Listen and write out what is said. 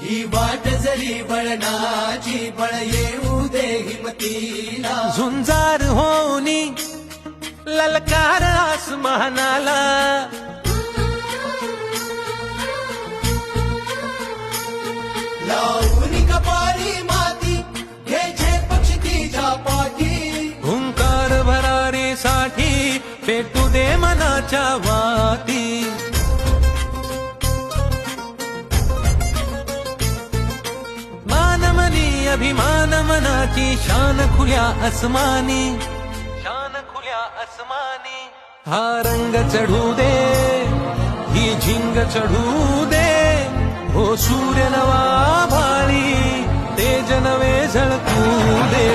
ही वाट जरी बळणाची बळ येऊ दे हिमतीला झुंजार होनी ललकार आसमानाला लावून कपारी माती घ्यायचे पक्षी तिच्या पाठी हुंकार भरारीसाठी पेटू दे मनाच्या वाती मानमनी अभिमान मनाची शान खुल्या आसमानी हा रंग चढू दे ही झिंग चढू दे हो सूर्य नवा भाळी तेज नवे झळकू दे